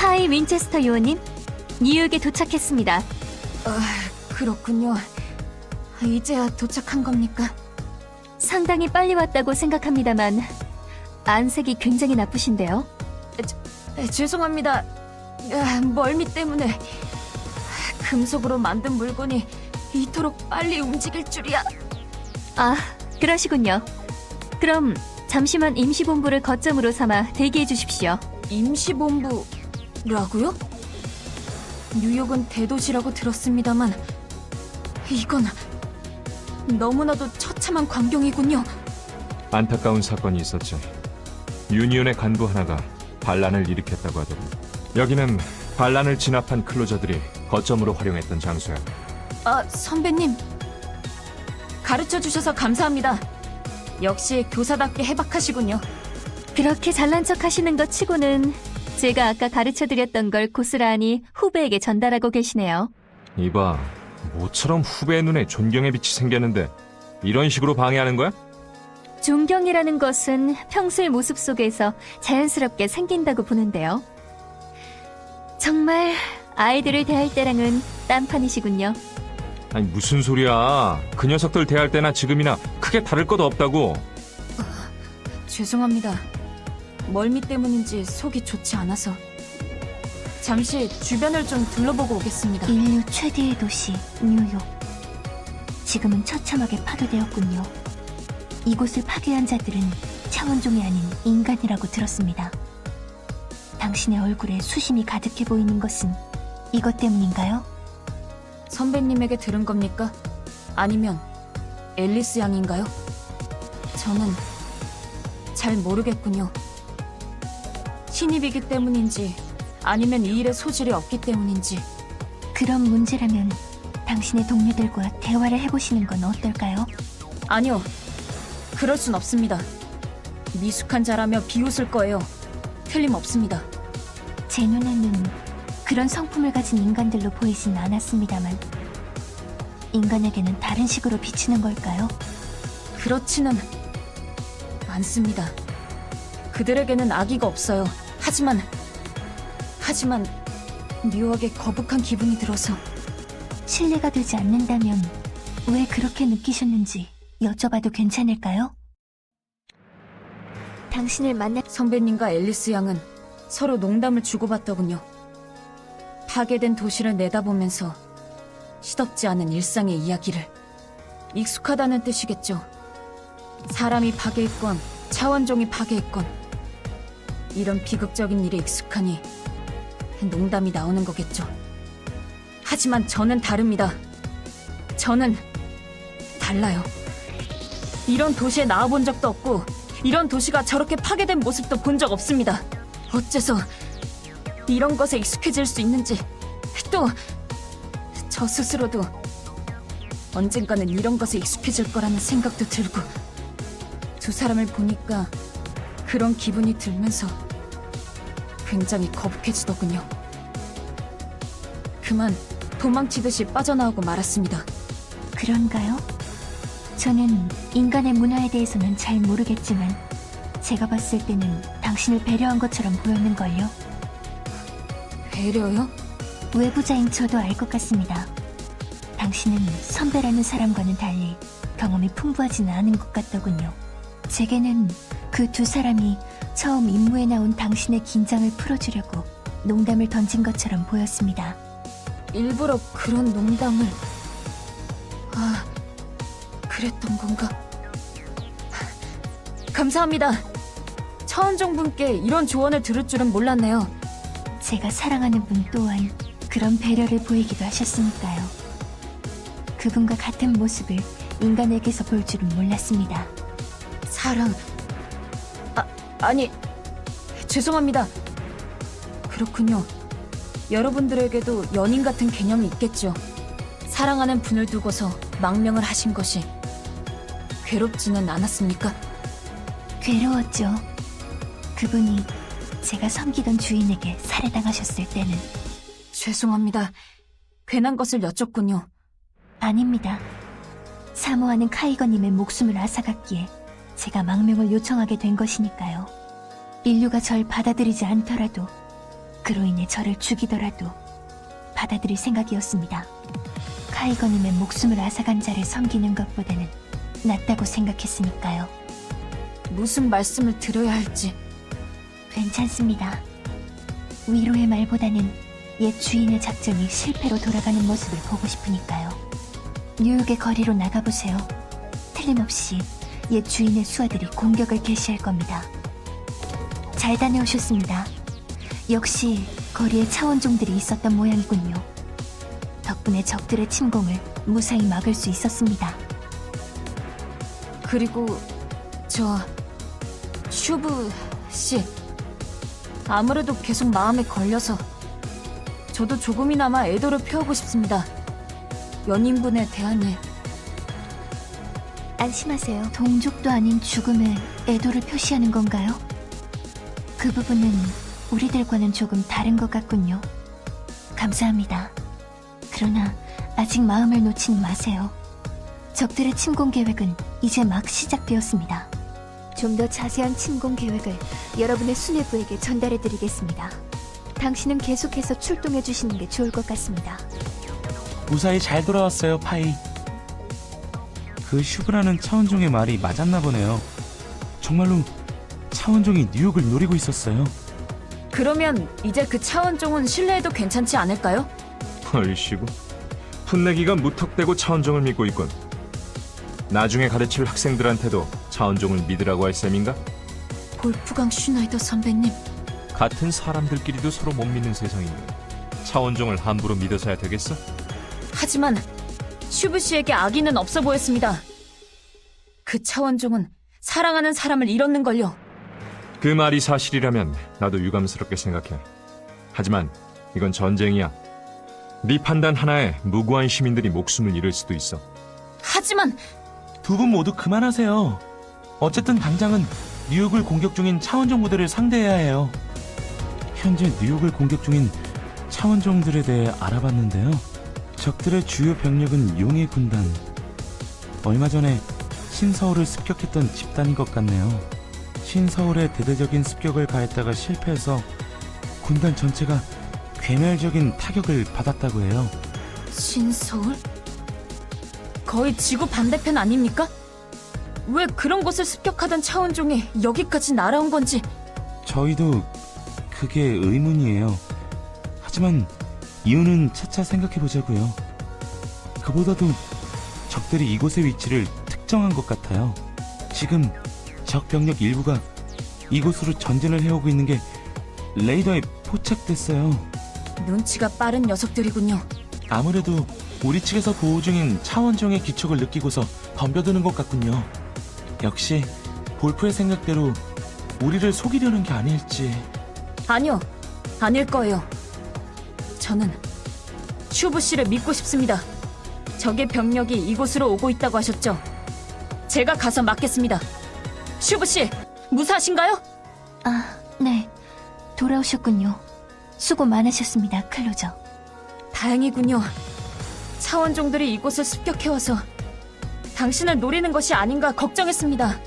하이 윈체스터 요원님, 뉴욕에 도착했습니다. 그렇군요. 이제야 도착한 겁니까? 상당히 빨리 왔다고 생각합니다만 안색이 굉장히 나쁘신데요. 죄송합니다. 멀미 때문에 금속으로 만든 물건이 이토록 빨리 움직일 줄이야. 아, 그러시군요. 그럼 잠시만 임시본부를 거점으로 삼아 대기해 주십시오. 임시본부라고요? 뉴욕은 대도시라고 들었습니다만 이건 너무나도 처참한 광경이군요. 안타까운 사건이 있었죠. 유니온의 간부 하나가 반란을 일으켰다고 하더니 여기는 반란을 진압한 클로저들이 거점으로 활용했던 장소야. 선배님. 가르쳐 주셔서 감사합니다. 역시 교사답게 해박하시군요. 그렇게 잘난 척 하시는 것 치고는 제가 아까 가르쳐드렸던 걸 고스란히 후배에게 전달하고 계시네요. 이봐, 모처럼 후배의 눈에 존경의 빛이 생겼는데 이런 식으로 방해하는 거야? 존경이라는 것은 평소의 모습 속에서 자연스럽게 생긴다고 보는데요. 정말 아이들을 대할 때랑은 딴판이시군요. 아니 무슨 소리야. 그 녀석들 대할 때나 지금이나 크게 다를 것도 없다고. 죄송합니다. 멀미 때문인지 속이 좋지 않아서. 잠시 주변을 좀 둘러보고 오겠습니다. 인류 최대의 도시 뉴욕. 지금은 처참하게 파괴되었군요. 이곳을 파괴한 자들은 차원종이 아닌 인간이라고 들었습니다. 당신의 얼굴에 수심이 가득해 보이는 것은 이것 때문인가요? 선배님에게 들은 겁니까? 아니면 앨리스 양인가요? 저는 잘 모르겠군요. 신입이기 때문인지 아니면 이 일에 소질이 없기 때문인지. 그런 문제라면 당신의 동료들과 대화를 해보시는 건 어떨까요? 아니요. 그럴 순 없습니다. 미숙한 자라며 비웃을 거예요. 틀림없습니다. 제 눈에는 그런 성품을 가진 인간들로 보이진 않았습니다만 인간에게는 다른 식으로 비치는 걸까요? 그렇지는 않습니다. 그들에게는 악의가 없어요. 하지만 묘하게 거북한 기분이 들어서. 신뢰가 되지 않는다면 왜 그렇게 느끼셨는지 여쭤봐도 괜찮을까요? 당신을 만나... 선배님과 앨리스 양은 서로 농담을 주고받더군요. 파괴된 도시를 내다보면서 시덥지 않은 일상의 이야기를. 익숙하다는 뜻이겠죠. 사람이 파괴했건 차원종이 파괴했건 이런 비극적인 일에 익숙하니 농담이 나오는 거겠죠. 하지만 저는 다릅니다. 저는 달라요. 이런 도시에 나와본 적도 없고 이런 도시가 저렇게 파괴된 모습도 본 적 없습니다. 어째서 이런 것에 익숙해질 수 있는지, 또 저 스스로도 언젠가는 이런 것에 익숙해질 거라는 생각도 들고, 두 사람을 보니까 그런 기분이 들면서 굉장히 거북해지더군요. 그만 도망치듯이 빠져나오고 말았습니다. 그런가요? 저는 인간의 문화에 대해서는 잘 모르겠지만 제가 봤을 때는 당신을 배려한 것처럼 보였는걸요. 배려요? 외부자인 저도 알 것 같습니다. 당신은 선배라는 사람과는 달리 경험이 풍부하지는 않은 것 같더군요. 제게는 그 두 사람이 처음 임무에 나온 당신의 긴장을 풀어주려고 농담을 던진 것처럼 보였습니다. 일부러 그런 농담을... 그랬던 건가? 감사합니다. 차원종 분께 이런 조언을 들을 줄은 몰랐네요. 제가 사랑하는 분 또한 그런 배려를 보이기도 하셨으니까요. 그분과 같은 모습을 인간에게서 볼 줄은 몰랐습니다. 사랑... 아니... 죄송합니다. 그렇군요. 여러분들에게도 연인 같은 개념이 있겠죠. 사랑하는 분을 두고서 망명을 하신 것이 괴롭지는 않았습니까? 괴로웠죠. 그분이 제가 섬기던 주인에게 살해당하셨을 때는. 죄송합니다. 괜한 것을 여쭙군요. 아닙니다. 사모하는 카이거님의 목숨을 앗아갔기에 제가 망명을 요청하게 된 것이니까요. 인류가 절 받아들이지 않더라도 그로 인해 저를 죽이더라도 받아들일 생각이었습니다. 카이거님의 목숨을 앗아간 자를 섬기는 것보다는 낫다고 생각했으니까요. 무슨 말씀을 드려야 할지. 괜찮습니다. 위로의 말보다는 옛 주인의 작전이 실패로 돌아가는 모습을 보고 싶으니까요. 뉴욕의 거리로 나가보세요. 틀림없이 옛 주인의 수하들이 공격을 개시할 겁니다. 잘 다녀오셨습니다. 역시 거리에 차원종들이 있었던 모양이군요. 덕분에 적들의 침공을 무사히 막을 수 있었습니다. 그리고 슈브 씨. 아무래도 계속 마음에 걸려서 저도 조금이나마 애도를 표하고 싶습니다. 연인분에 대한 일. 안심하세요. 동족도 아닌 죽음에 애도를 표시하는 건가요? 그 부분은 우리들과는 조금 다른 것 같군요. 감사합니다. 그러나 아직 마음을 놓지는 마세요. 적들의 침공 계획은 이제 막 시작되었습니다. 좀 더 자세한 침공 계획을 여러분의 수뇌부에게 전달해드리겠습니다. 당신은 계속해서 출동해 주시는 게 좋을 것 같습니다. 무사히 잘 돌아왔어요, 파이. 그 슈브라는 차원종의 말이 맞았나 보네요. 정말로 차원종이 뉴욕을 노리고 있었어요. 그러면 이제 그 차원종은 신뢰해도 괜찮지 않을까요? 얼씨구. 풋내기가 무턱대고 차원종을 믿고 있군. 나중에 가르칠 학생들한테도 차원종을 믿으라고 할 셈인가? 볼프강 슈나이더 선배님. 같은 사람들끼리도 서로 못 믿는 세상인데 차원종을 함부로 믿어서야 되겠어? 하지만 슈브 씨에게 악의는 없어 보였습니다. 그 차원종은 사랑하는 사람을 잃었는걸요. 그 말이 사실이라면 나도 유감스럽게 생각해. 하지만 이건 전쟁이야. 네 판단 하나에 무고한 시민들이 목숨을 잃을 수도 있어. 하지만 두 분 모두 그만하세요. 어쨌든 당장은 뉴욕을 공격 중인 차원종 부대를 상대해야 해요. 현재 뉴욕을 공격 중인 차원종들에 대해 알아봤는데요. 적들의 주요 병력은 용의 군단. 얼마 전에 신서울을 습격했던 집단인 것 같네요. 신서울에 대대적인 습격을 가했다가 실패해서 군단 전체가 괴멸적인 타격을 받았다고 해요. 신서울? 거의 지구 반대편 아닙니까? 왜 그런 곳을 습격하던 차원종이 여기까지 날아온 건지. 저희도 그게 의문이에요. 하지만 이유는 차차 생각해보자고요. 그보다도 적들이 이곳의 위치를 특정한 것 같아요. 지금 적 병력 일부가 이곳으로 전진을 해오고 있는 게 레이더에 포착됐어요. 눈치가 빠른 녀석들이군요. 아무래도 우리 측에서 보호 중인 차원종의 기척을 느끼고서 덤벼드는 것 같군요. 역시 볼프의 생각대로 우리를 속이려는 게 아닐지. 아니요, 아닐 거예요. 저는 슈브 씨를 믿고 싶습니다. 적의 병력이 이곳으로 오고 있다고 하셨죠? 제가 가서 막겠습니다. 슈브 씨, 무사하신가요? 아, 네. 돌아오셨군요. 수고 많으셨습니다, 클로저. 다행이군요. 차원종들이 이곳을 습격해와서 당신을 노리는 것이 아닌가 걱정했습니다.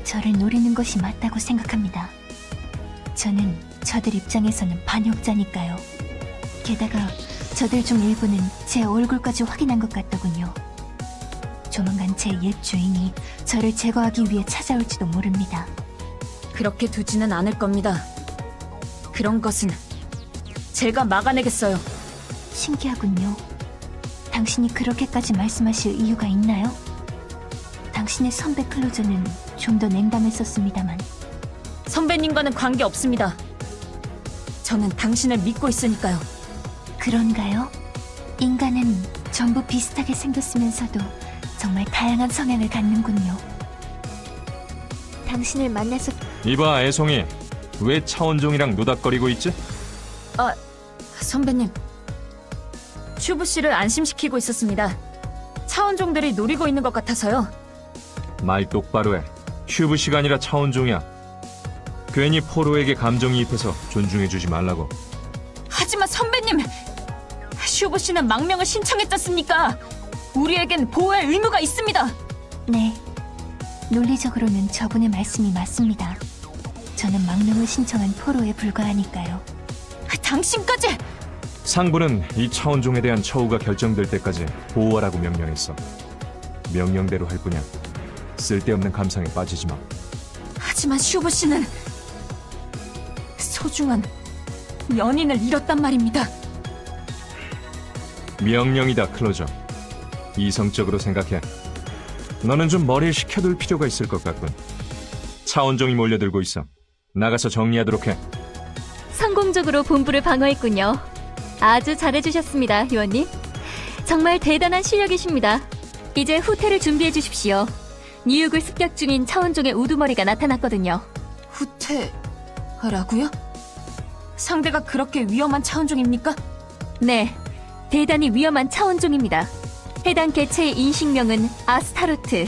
저를 노리는 것이 맞다고 생각합니다. 저는 저들 입장에서는 반역자니까요. 게다가 저들 중 일부는 제 얼굴까지 확인한 것 같더군요. 조만간 제 옛 주인이 저를 제거하기 위해 찾아올지도 모릅니다. 그렇게 두지는 않을 겁니다. 그런 것은 제가 막아내겠어요. 신기하군요. 당신이 그렇게까지 말씀하실 이유가 있나요? 당신의 선배 클로저는 좀 더 냉담했었습니다만. 선배님과는 관계 없습니다. 저는 당신을 믿고 있으니까요. 그런가요? 인간은 전부 비슷하게 생겼으면서도 정말 다양한 성향을 갖는군요. 당신을 만나서 이봐, 애송이. 왜 차원종이랑 노닥거리고 있지? 선배님. 슈브 씨를 안심시키고 있었습니다. 차원종들이 노리고 있는 것 같아서요. 말 똑바로 해. 슈브 씨가 아니라 차원종이야. 괜히 포로에게 감정이입해서 존중해주지 말라고. 하지만 선배님! 슈브 씨는 망명을 신청했잖습니까? 우리에겐 보호할 의무가 있습니다. 네, 논리적으로는 저분의 말씀이 맞습니다. 저는 망명을 신청한 포로에 불과하니까요. 당신까지! 상부는 이 차원종에 대한 처우가 결정될 때까지 보호하라고 명령했어. 명령대로 할 뿐이야. 쓸데없는 감상에 빠지지 마. 하지만 슈브 씨는 소중한 연인을 잃었단 말입니다. 명령이다, 클로저. 이성적으로 생각해. 너는 좀 머리를 식혀둘 필요가 있을 것 같군. 차원종이 몰려들고 있어. 나가서 정리하도록 해. 성공적으로 본부를 방어했군요. 아주 잘해주셨습니다, 요원님. 정말 대단한 실력이십니다. 이제 후퇴를 준비해 주십시오. 뉴욕을 습격 중인 차원종의 우두머리가 나타났거든요. 후퇴라고요? 상대가 그렇게 위험한 차원종입니까? 네, 대단히 위험한 차원종입니다. 해당 개체의 인식명은 아스타로트.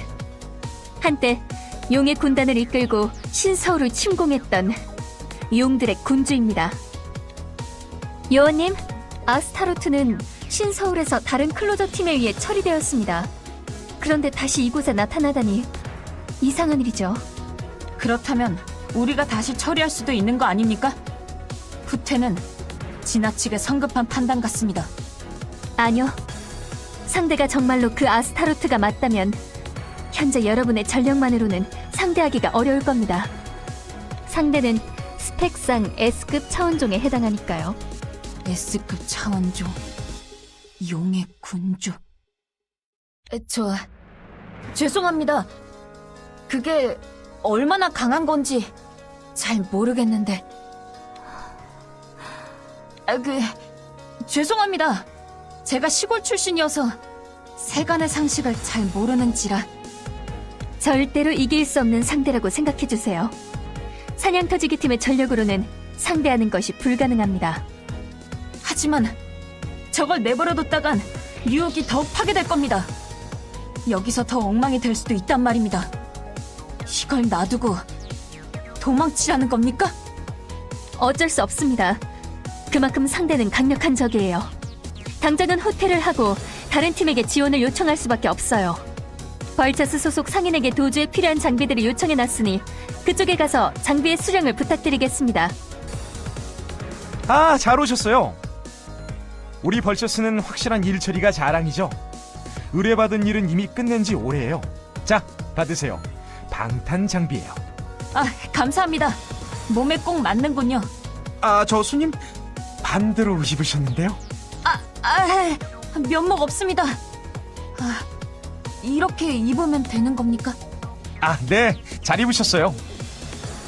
한때 용의 군단을 이끌고 신서울을 침공했던 용들의 군주입니다. 요원님, 아스타로트는 신서울에서 다른 클로저 팀에 의해 처리되었습니다. 그런데 다시 이곳에 나타나다니 이상한 일이죠. 그렇다면 우리가 다시 처리할 수도 있는 거 아닙니까? 후퇴는 지나치게 성급한 판단 같습니다. 아니요. 상대가 정말로 그 아스타로트가 맞다면 현재 여러분의 전력만으로는 상대하기가 어려울 겁니다. 상대는 스펙상 S급 차원종에 해당하니까요. S급 차원종, 용의 군주. 죄송합니다. 그게 얼마나 강한 건지 잘 모르겠는데. 죄송합니다. 제가 시골 출신이어서 세간의 상식을 잘 모르는지라. 절대로 이길 수 없는 상대라고 생각해주세요. 사냥터지기 팀의 전력으로는 상대하는 것이 불가능합니다. 하지만 저걸 내버려뒀다간 뉴욕이 더욱 파괴될 겁니다. 여기서 더 엉망이 될 수도 있단 말입니다. 이걸 놔두고 도망치라는 겁니까? 어쩔 수 없습니다. 그만큼 상대는 강력한 적이에요. 당장은 후퇴를 하고 다른 팀에게 지원을 요청할 수밖에 없어요. 벌처스 소속 상인에게 도주에 필요한 장비들을 요청해놨으니 그쪽에 가서 장비의 수령을 부탁드리겠습니다. 아, 잘 오셨어요. 우리 벌처스는 확실한 일 처리가 자랑이죠. 의뢰받은 일은 이미 끝낸 지 오래예요. 자, 받으세요. 방탄 장비예요. 아, 감사합니다. 몸에 꼭 맞는군요. 아, 저 손님 반대로 입으셨는데요. 면목 없습니다. 이렇게 입으면 되는 겁니까? 아, 네, 잘 입으셨어요.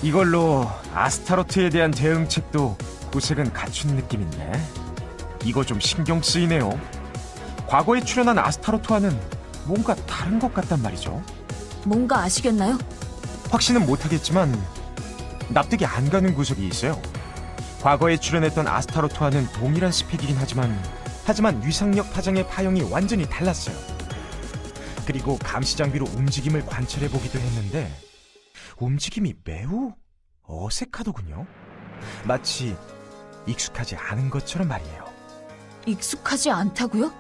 이걸로 아스타로트에 대한 대응책도 도색은 갖춘 느낌인데 이거 좀 신경 쓰이네요. 과거에 출연한 아스타로트와는 뭔가 다른 것 같단 말이죠. 뭔가 아시겠나요? 확신은 못하겠지만 납득이 안 가는 구석이 있어요. 과거에 출연했던 아스타로트와는 동일한 스펙이긴 하지만 위상력 파장의 파형이 완전히 달랐어요. 그리고 감시 장비로 움직임을 관찰해 보기도 했는데 움직임이 매우 어색하더군요. 마치 익숙하지 않은 것처럼 말이에요. 익숙하지 않다고요?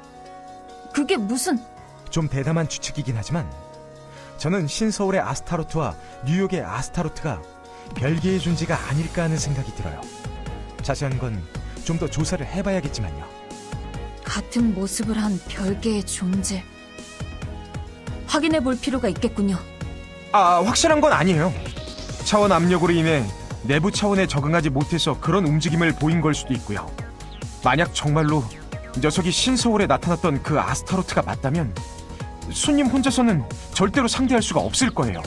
그게 무슨... 좀 대담한 추측이긴 하지만 저는 신서울의 아스타로트와 뉴욕의 아스타로트가 별개의 존재가 아닐까 하는 생각이 들어요. 자세한 건 좀 더 조사를 해봐야겠지만요. 같은 모습을 한 별개의 존재... 확인해 볼 필요가 있겠군요. 아, 확실한 건 아니에요. 차원 압력으로 인해 내부 차원에 적응하지 못해서 그런 움직임을 보인 걸 수도 있고요. 만약 정말로 녀석이 신서울에 나타났던 그 아스타로트가 맞다면 손님 혼자서는 절대로 상대할 수가 없을 거예요.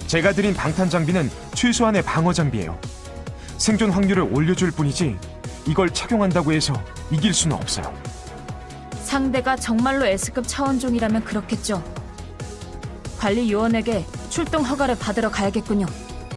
제가 드린 방탄 장비는 최소한의 방어 장비예요. 생존 확률을 올려줄 뿐이지 이걸 착용한다고 해서 이길 수는 없어요. 상대가 정말로 S급 차원종이라면 그렇겠죠. 관리 요원에게 출동 허가를 받으러 가야겠군요.